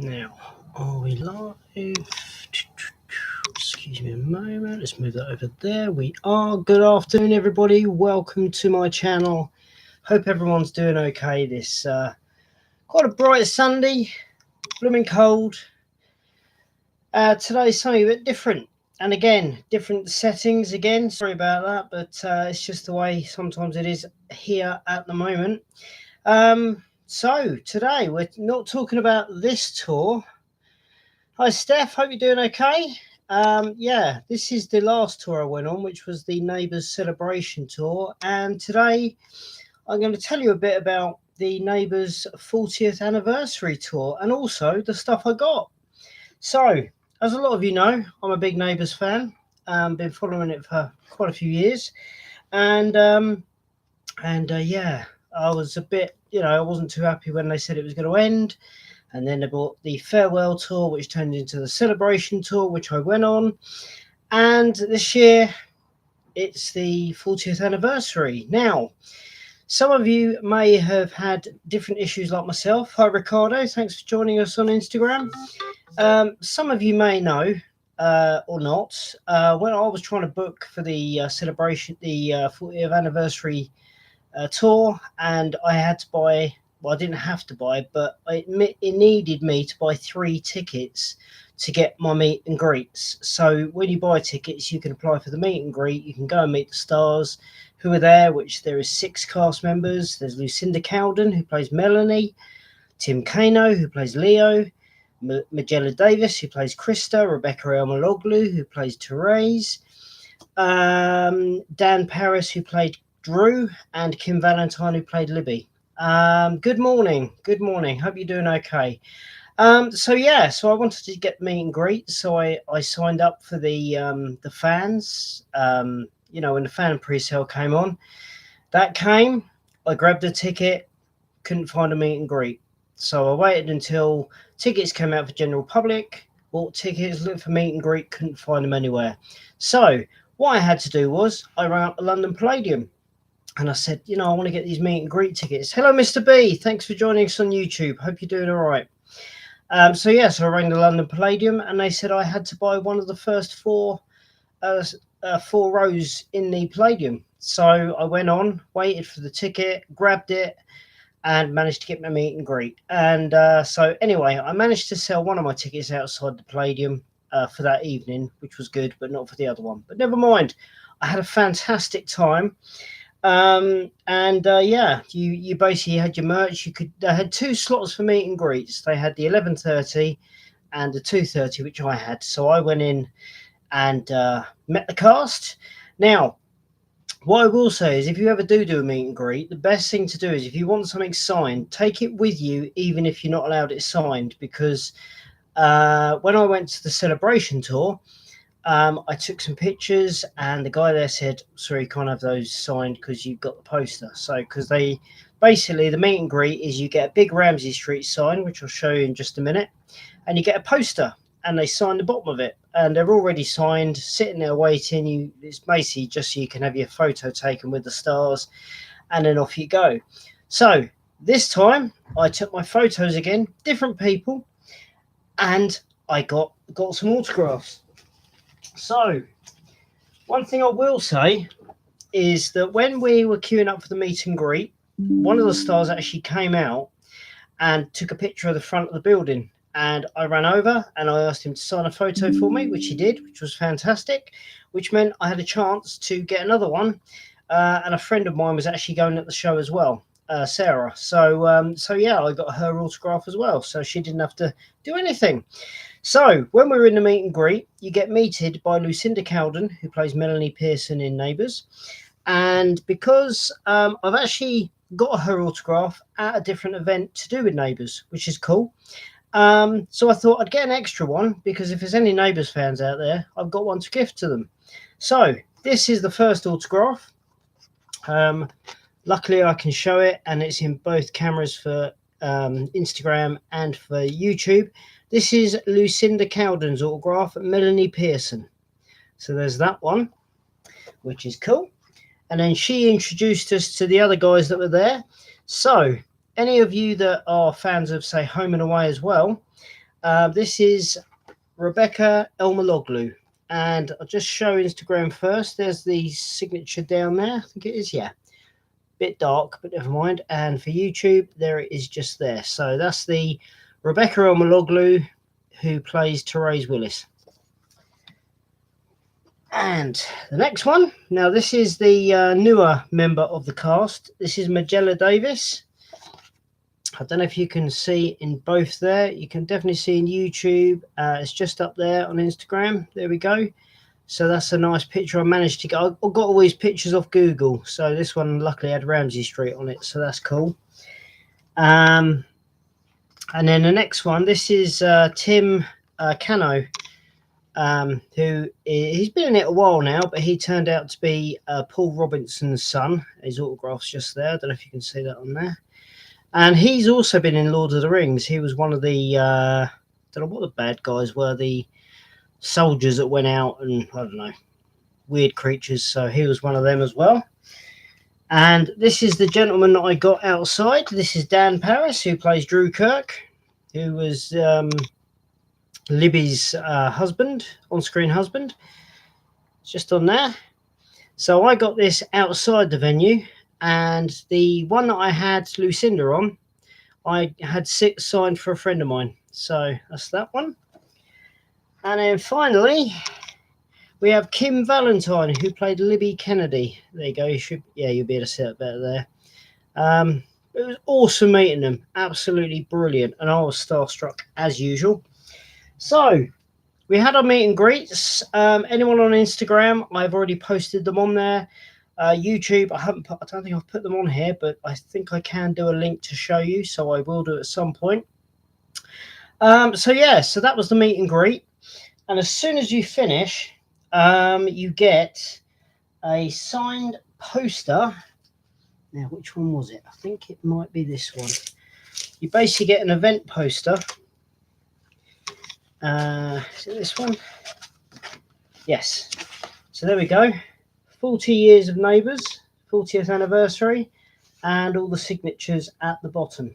Now, are we live? Excuse me a moment. Let's move that over there. We are. Good afternoon, everybody. Welcome to my channel. Hope everyone's doing okay. This quite a bright Sunday, blooming cold. Today's something a bit different. And again, different settings again. Sorry about that, but it's just the way sometimes it is here at the moment. So today we're not talking about this tour. Hi Steph, hope you're doing okay. Yeah, this is the last tour I went on, which was the Neighbours Celebration Tour. And today I'm going to tell you a bit about the Neighbours 40th Anniversary Tour and also the stuff I got. So, as a lot of you know, I'm a big Neighbours fan. Been following it for quite a few years. And yeah, I was a bit, I wasn't too happy when they said it was going to end. And then they bought the farewell tour, which turned into the celebration tour, which I went on. And this year, it's the 40th anniversary. Now, some of you may have had different issues like myself. Hi, Ricardo. Thanks for joining us on Instagram. Some of you may know or not. When I was trying to book for the celebration, the 40th anniversary tour, and I had to buy, well, I didn't have to buy, but it needed me to buy 3 tickets to get my meet and greets. So when you buy tickets, you can apply for the meet and greet. You can go and meet the stars who are there, which there is 6 cast members. There's Lucinda Cowden, who plays Melanie, Tim Kano, who plays Leo, Magella Davis, who plays Krista, Rebecca Elmaloglu, who plays Therese, Dan Paris, who played Drew, and Kim Valentine, who played Libby. Good morning. Hope you're doing okay. So I wanted to get meet and greet, so I signed up for the fans. When the fan pre-sale came on, that came. I grabbed a ticket, couldn't find a meet and greet, so I waited until tickets came out for general public. Bought tickets, looked for meet and greet, couldn't find them anywhere. So what I had to do was I rang up the London Palladium. And I said, I want to get these meet and greet tickets. Hello, Mr. B. Thanks for joining us on YouTube. Hope you're doing all right. So I rang the London Palladium, and they said I had to buy one of the first 4 rows in the Palladium. So I went on, waited for the ticket, grabbed it, and managed to get my meet and greet. And I managed to sell one of my tickets outside the Palladium for that evening, which was good, but not for the other one. But never mind. I had a fantastic time. You basically had your merch. They had 2 slots for meet and greets. They had the 11:30 and the 2:30, which I had. So I went in and met the cast. Now, what I will say is, if you ever do a meet and greet, the best thing to do is, if you want something signed, take it with you, even if you're not allowed it signed. Because when I went to the celebration tour, I took some pictures, and the guy there said, sorry, you can't have those signed because you've got the poster. So, because the meet and greet is, you get a big Ramsey Street sign, which I'll show you in just a minute, and you get a poster, and they sign the bottom of it, and they're already signed, sitting there waiting. It's basically just so you can have your photo taken with the stars, and then off you go. So this time I took my photos again, different people, and I got some autographs. So, one thing I will say is that when we were queuing up for the meet and greet, one of the stars actually came out and took a picture of the front of the building. And I ran over and I asked him to sign a photo for me, which he did, which was fantastic, which meant I had a chance to get another one. And a friend of mine was actually going at the show as well, Sarah. So I got her autograph as well. So she didn't have to do anything. So when we were in the meet and greet, you get meted by Lucinda Cowden, who plays Melanie Pearson in Neighbours. And because I've actually got her autograph at a different event to do with Neighbours, which is cool. So I thought I'd get an extra one, because if there's any Neighbours fans out there, I've got one to gift to them. So this is the first autograph. Luckily I can show it, and it's in both cameras for Instagram and for YouTube. This is Lucinda Cowden's autograph, Melanie Pearson. So there's that one, which is cool. And then she introduced us to the other guys that were there. So any of you that are fans of, say, Home and Away as well, This is Rebecca Elmaloglu, and I'll just show Instagram first. There's the signature down there. I think it is, yeah. Bit dark, but never mind. And for YouTube, there it is just there. So that's the Rebecca Elmaloglu who plays Therese Willis. And the next one, now this is the newer member of the cast. This is Magella Davis. I don't know if you can see in both there. You can definitely see in YouTube. It's just up there on Instagram. There we go. So that's a nice picture I managed to get. I got all these pictures off Google. So this one luckily had Ramsey Street on it. So that's cool. And then the next one, this is Tim Cano. Who he's been in it a while now, but he turned out to be Paul Robinson's son. His autograph's just there. I don't know if you can see that on there. And he's also been in Lord of the Rings. He was one of the I don't know what the bad guys were, the soldiers that went out and I don't know, weird creatures. So he was one of them as well. And this is the gentleman that I got outside. This is Dan Paris, who plays Drew Kirk, who was Libby's husband, on-screen husband. It's just on there. So I got this outside the venue, and the one that I had Lucinda on, I had 6 signed for a friend of mine. So that's that one. And then finally, we have Kim Valentine, who played Libby Kennedy. There you go. You'll be able to see it better there. It was awesome meeting them. Absolutely brilliant. And I was starstruck as usual. So we had our meet and greets. Anyone on Instagram, I've already posted them on there. YouTube, I don't think I've put them on here, but I think I can do a link to show you, so I will do it at some point. So that was the meet and greet. And as soon as you finish, you get a signed poster. Now, which one was it? I think it might be this one. You basically get an event poster. Is it this one? Yes. So there we go. 40 years of Neighbours, 40th anniversary, and all the signatures at the bottom.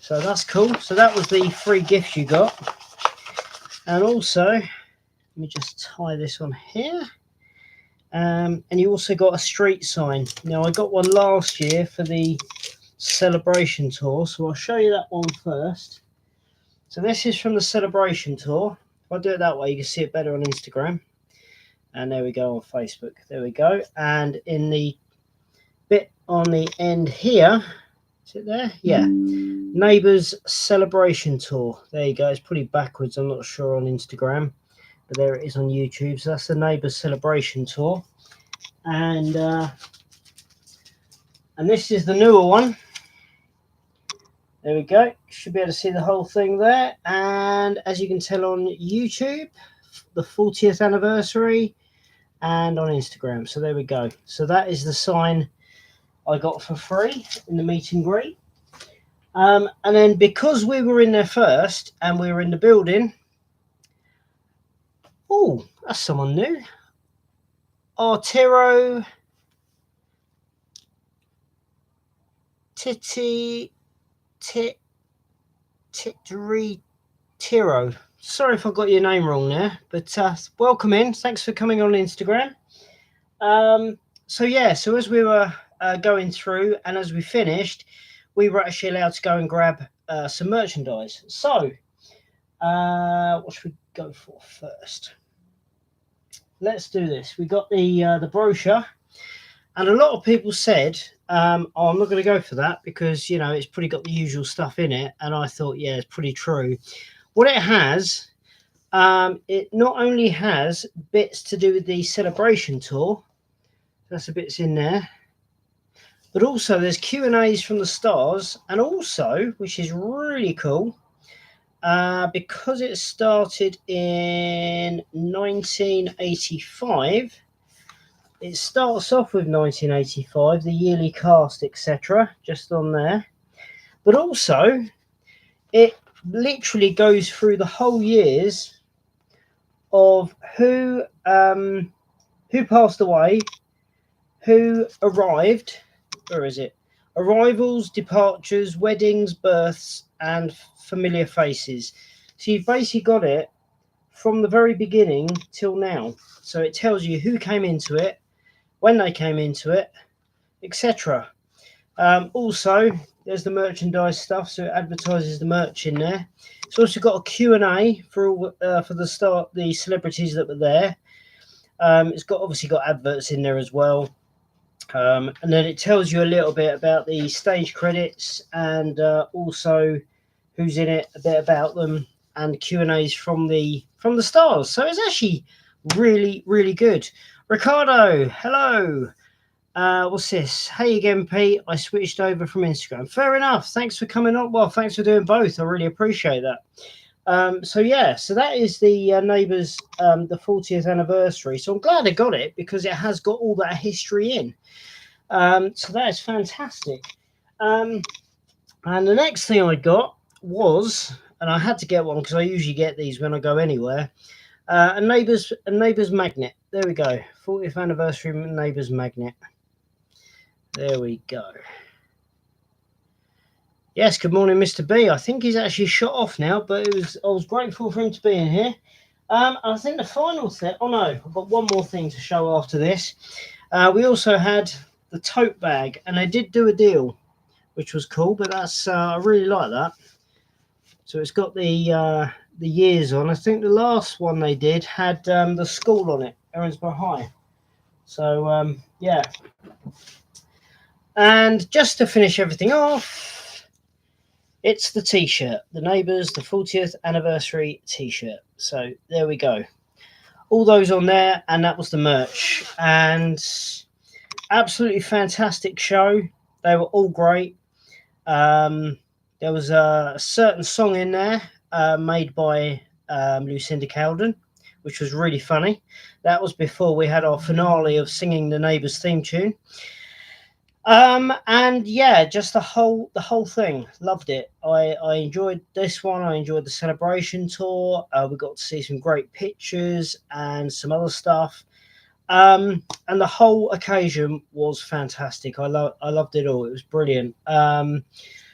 So that's cool. So that was the free gift you got. And also, let me just tie this on here. And you also got a street sign. Now, I got one last year for the celebration tour, so I'll show you that one first. So this is from the celebration tour. If I do it that way, you can see it better on Instagram. And there we go on Facebook. There we go. And in the bit on the end here, is it there? Yeah. Neighbours celebration tour. There you go. It's pretty backwards. I'm not sure on Instagram, but there it is on YouTube. So that's the Neighbours celebration tour. And this is the newer one. There we go. Should be able to see the whole thing there. And as you can tell on YouTube, the 40th anniversary, and on Instagram. So there we go. So that is the sign I got for free in the meet and greet. And then because we were in there first and we were in the building, oh, that's someone new. Arturo Tiro. Sorry if I got your name wrong there, but welcome in. Thanks for coming on Instagram. So as we were going through and as we finished, we were actually allowed to go and grab some merchandise. So what should we go for first? Let's do this. We got the brochure, and a lot of people said, I'm not going to go for that because, you know, it's pretty got the usual stuff in it. And I thought, yeah, it's pretty true. What it has, it not only has bits to do with the celebration tour, that's the bits in there, but also there's Q&As from the stars, and also, which is really cool, because it started in 1985, it starts off with 1985, the yearly cast, etc., just on there, but also it literally goes through the whole years of who passed away, who arrived, where is it? Arrivals, departures, weddings, births, and familiar faces. So you've basically got it from the very beginning till now. So it tells you who came into it, when they came into it, etc. Also, there's the merchandise stuff, so it advertises the merch in there. It's also got a Q&A for all for the celebrities that were there. It's got obviously got adverts in there as well. And then it tells you a little bit about the stage credits and also who's in it, a bit about them, and Q&As from the stars. So it's actually really, really good. Ricardo, hello. What's this? Hey again, Pete. I switched over from Instagram. Fair enough. Thanks for coming on. Well, thanks for doing both. I really appreciate that. So yeah, so that is the Neighbours, the 40th anniversary. So I'm glad I got it because it has got all that history in. So that is fantastic. And the next thing I got was, and I had to get one because I usually get these when I go anywhere, a Neighbours magnet. There we go. 40th anniversary Neighbours magnet. There we go. Yes, good morning, Mr. B. I think he's actually shot off now, but I was grateful for him to be in here. I think the final thing, oh no, I've got one more thing to show after this. We also had the tote bag, and they did do a deal, which was cool, but that's I really like that. So it's got the years on. I think the last one they did had the school on it, Erinsborough High. So yeah. And just to finish everything off, it's the t-shirt, the Neighbours, the 40th anniversary t-shirt. So there we go. All those on there, and that was the merch. And absolutely fantastic show. They were all great. There was a certain song in there made by Lucinda Cowden, which was really funny. That was before we had our finale of singing the Neighbours theme tune. And yeah, just the whole thing. Loved it. I enjoyed this one. I enjoyed the celebration tour. We got to see some great pictures and some other stuff. And the whole occasion was fantastic. I loved it all. It was brilliant.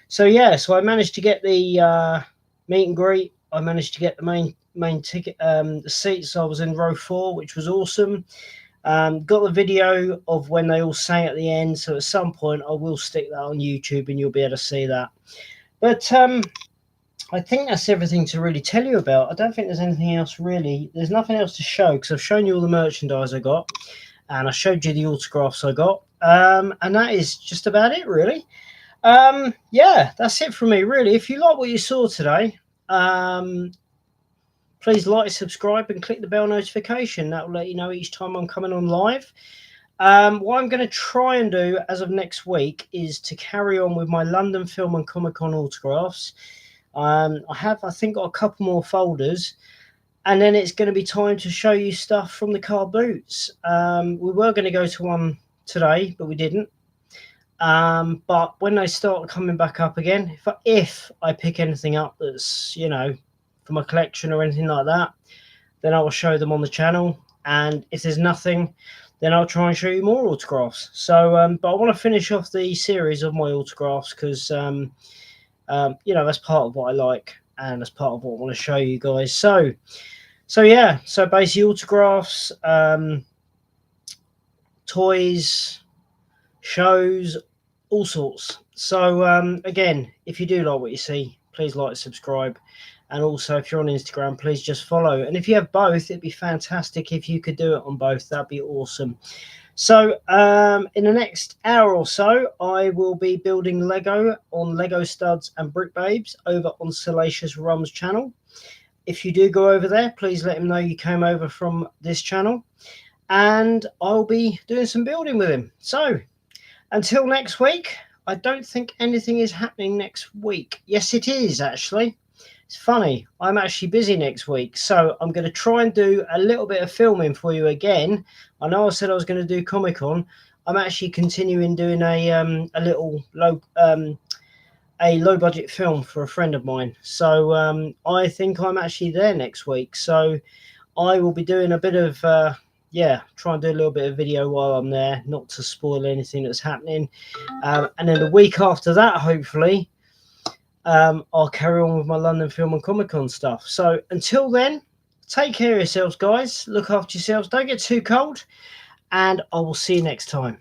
So yeah, so I managed to get the meet and greet. I managed to get the main ticket, the seats. I was in row 4, which was awesome. Got the video of when they all sang at the end, so at some point I will stick that on YouTube and you'll be able to see that. But I think that's everything to really tell you about. I don't think there's anything else really. There's nothing else to show because I've shown you all the merchandise I got and I showed you the autographs I got, and that is just about it really. Yeah, that's it from me really. If you like what you saw today, please like, subscribe, and click the bell notification. That will let you know each time I'm coming on live. What I'm going to try and do as of next week is to carry on with my London Film and Comic Con autographs. I think, got a couple more folders, and then it's going to be time to show you stuff from the car boots. We were going to go to one today, but we didn't. But when they start coming back up again, if I pick anything up that's, you know, for my collection or anything like that, then I will show them on the channel. And if there's nothing, then I'll try and show you more autographs. So but I want to finish off the series of my autographs because you know, that's part of what I like and that's part of what I want to show you guys. So yeah, so basically autographs, toys, shows, all sorts. So again, if you do like what you see, please like, subscribe. And also, if you're on Instagram, please just follow. And if you have both, it'd be fantastic if you could do it on both. That'd be awesome. So in the next hour or so, I will be building Lego on Lego Studs and Brick Babes over on Salacious Rum's channel. If you do go over there, please let him know you came over from this channel. And I'll be doing some building with him. So until next week, I don't think anything is happening next week. Yes, it is actually. It's funny, I'm actually busy next week, so I'm going to try and do a little bit of filming for you again. I know I said I was going to do Comic-Con. I'm actually continuing doing a little low budget film for a friend of mine. So I think I'm actually there next week. So I will be doing a bit of try and do a little bit of video while I'm there, not to spoil anything that's happening. And then the week after that, hopefully, I'll carry on with my London Film and Comic Con stuff. So until then, take care of yourselves, guys. Look after yourselves. Don't get too cold. And I will see you next time.